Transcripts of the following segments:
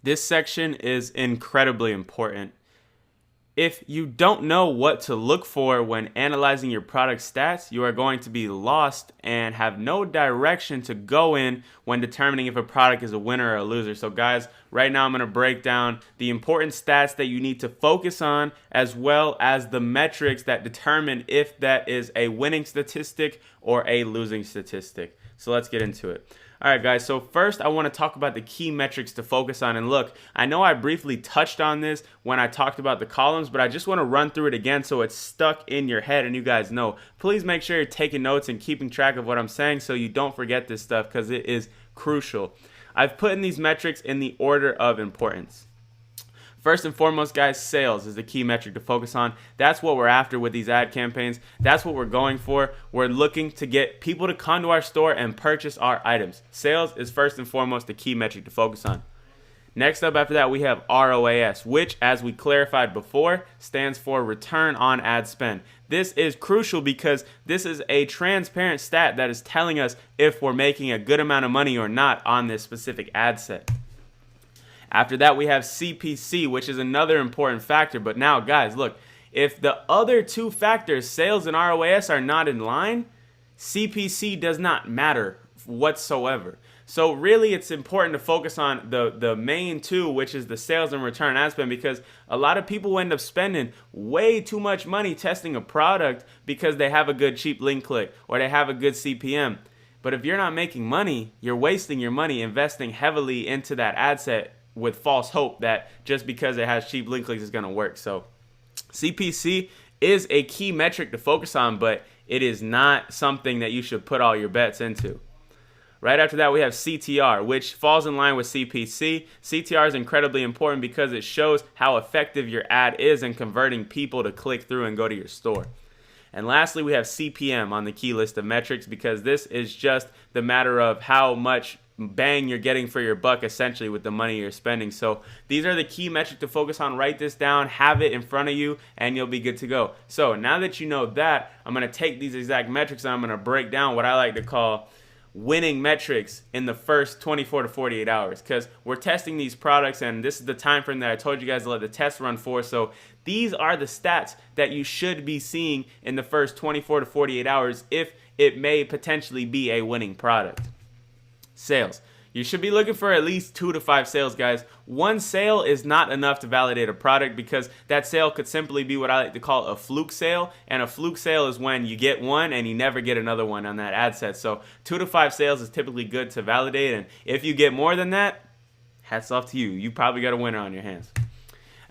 This section is incredibly important. If you don't know what to look for when analyzing your product stats, you are going to be lost and have no direction to go in when determining if a product is a winner or a loser. So guys, right now I'm going to break down the important stats that you need to focus on, as well as the metrics that determine if that is a winning statistic or a losing statistic. So let's get into it. All right, guys, so first I want to talk about the key metrics to focus on. And look, I know I briefly touched on this when I talked about the columns, but I just want to run through it again so it's stuck in your head and you guys know. Please make sure you're taking notes and keeping track of what I'm saying so you don't forget this stuff, because it is crucial. I've put in these metrics in the order of importance. First and foremost, guys, sales is the key metric to focus on. That's what we're after with these ad campaigns. That's what we're going for. We're looking to get people to come to our store and purchase our items. Sales is first and foremost the key metric to focus on. Next up after that, we have ROAS, which, as we clarified before, stands for return on ad spend. This is crucial because this is a transparent stat that is telling us if we're making a good amount of money or not on this specific ad set. After that, we have CPC, which is another important factor. But now, guys, look, if the other two factors, sales and ROAS, are not in line, CPC does not matter whatsoever. So really, it's important to focus on the main two, which is the sales and return on ad spend, because a lot of people end up spending way too much money testing a product because they have a good cheap link click or they have a good CPM. But if you're not making money, you're wasting your money investing heavily into that ad set with false hope that just because it has cheap link clicks is going to work. So CPC is a key metric to focus on, but it is not something that you should put all your bets into. Right after that, we have CTR, which falls in line with CPC. CTR is incredibly important because it shows how effective your ad is in converting people to click through and go to your store. And lastly, we have CPM on the key list of metrics, because this is just the matter of how much bang you're getting for your buck, essentially, with the money you're spending. So these are the key metrics to focus on. Write this down, have it in front of you, and you'll be good to go. So now that you know that, I'm going to take these exact metrics and I'm going to break down what I like to call winning metrics in the first 24 to 48 hours, because we're testing these products and this is the time frame that I told you guys to let the test run for. So these are the stats that you should be seeing in the first 24 to 48 hours if it may potentially be a winning product. Sales. You should be looking for at least 2 to 5 sales, guys. One sale is not enough to validate a product, because that sale could simply be what I like to call a fluke sale. And a fluke sale is when you get one and you never get another one on that ad set. So 2 to 5 sales is typically good to validate. And if you get more than that, hats off to you. You probably got a winner on your hands.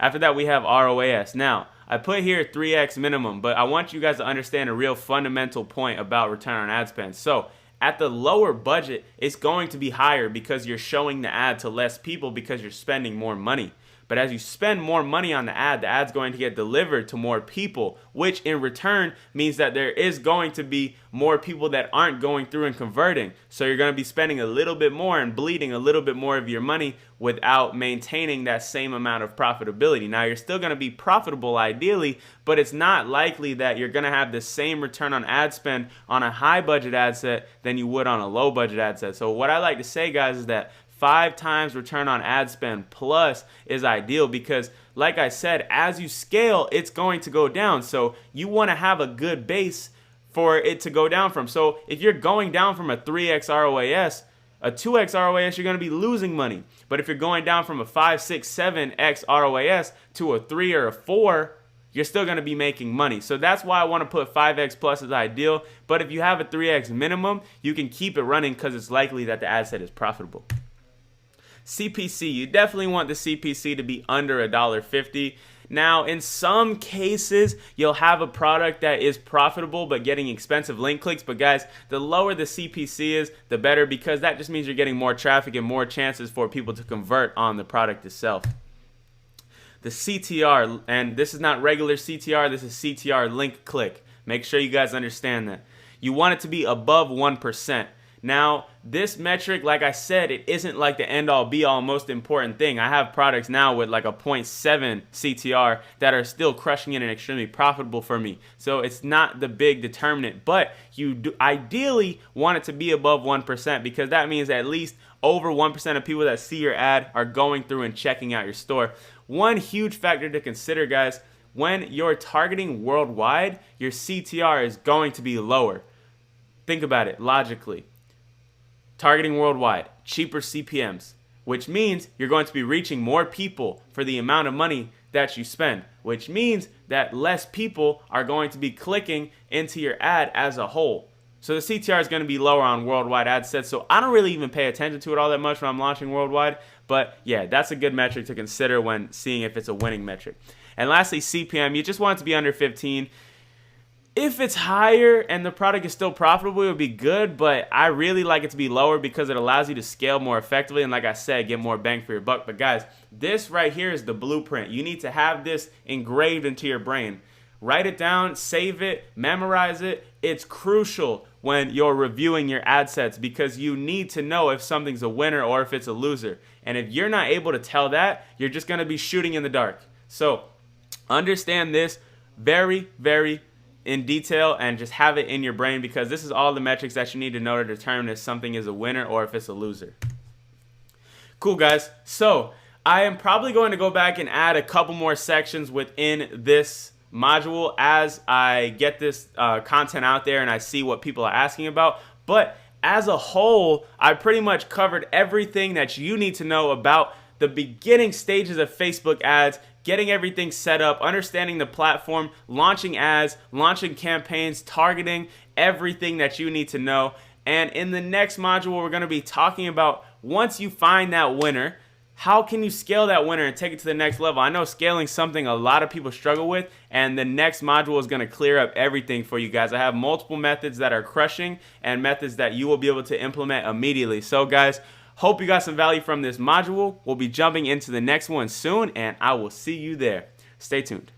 After that, we have ROAS. Now, I put here 3x minimum, but I want you guys to understand a real fundamental point about return on ad spend. So at the lower budget, it's going to be higher because you're showing the ad to less people because you're spending more money. But as you spend more money on the ad's going to get delivered to more people, which in return means that there is going to be more people that aren't going through and converting. So you're going to be spending a little bit more and bleeding a little bit more of your money without maintaining that same amount of profitability. Now, you're still going to be profitable ideally, but it's not likely that you're going to have the same return on ad spend on a high budget ad set than you would on a low budget ad set. So what I like to say, guys, is that 5 times return on ad spend plus is ideal, because like I said, as you scale, it's going to go down. So you want to have a good base for it to go down from. So if you're going down from a 3x ROAS, a 2x ROAS, you're going to be losing money. But if you're going down from a 5, 6, 7x ROAS to a 3 or a 4, you're still going to be making money. So that's why I want to put 5x plus as ideal. But if you have a 3x minimum, you can keep it running because it's likely that the ad set is profitable. CPC, you definitely want the CPC to be under $1.50. Now, in some cases, you'll have a product that is profitable but getting expensive link clicks. But guys, the lower the CPC is, the better, because that just means you're getting more traffic and more chances for people to convert on the product itself. The CTR, and this is not regular CTR, this is CTR link click. Make sure you guys understand that. You want it to be above 1%. Now, this metric, like I said, it isn't like the end-all be-all most important thing. I have products now with like a 0.7 CTR that are still crushing it and extremely profitable for me. So it's not the big determinant, but you do ideally want it to be above 1% because that means at least over 1% of people that see your ad are going through and checking out your store. One huge factor to consider, guys, when you're targeting worldwide, your CTR is going to be lower. Think about it logically. Targeting worldwide, cheaper CPMs, which means you're going to be reaching more people for the amount of money that you spend, which means that less people are going to be clicking into your ad as a whole. So the CTR is going to be lower on worldwide ad sets, so I don't really even pay attention to it all that much when I'm launching worldwide, but yeah, that's a good metric to consider when seeing if it's a winning metric. And lastly, CPM, you just want it to be under 15. If it's higher and the product is still profitable, it would be good, but I really like it to be lower because it allows you to scale more effectively and, like I said, get more bang for your buck. But guys, this right here is the blueprint. You need to have this engraved into your brain. Write it down, save it, memorize it. It's crucial when you're reviewing your ad sets because you need to know if something's a winner or if it's a loser. And if you're not able to tell that, you're just going to be shooting in the dark. So understand this very, very in detail and just have it in your brain because this is all the metrics that you need to know to determine if something is a winner or if it's a loser. Cool, guys. So I am probably going to go back and add a couple more sections within this module as I get this content out there and I see what people are asking about. But as a whole, I pretty much covered everything that you need to know about the beginning stages of Facebook ads, getting everything set up, understanding the platform, launching ads, launching campaigns, targeting, everything that you need to know. And in the next module, we're going to be talking about once you find that winner, how can you scale that winner and take it to the next level? I know scaling is something a lot of people struggle with, and the next module is going to clear up everything for you guys. I have multiple methods that are crushing and methods that you will be able to implement immediately. So guys, hope you got some value from this module. We'll be jumping into the next one soon, and I will see you there. Stay tuned.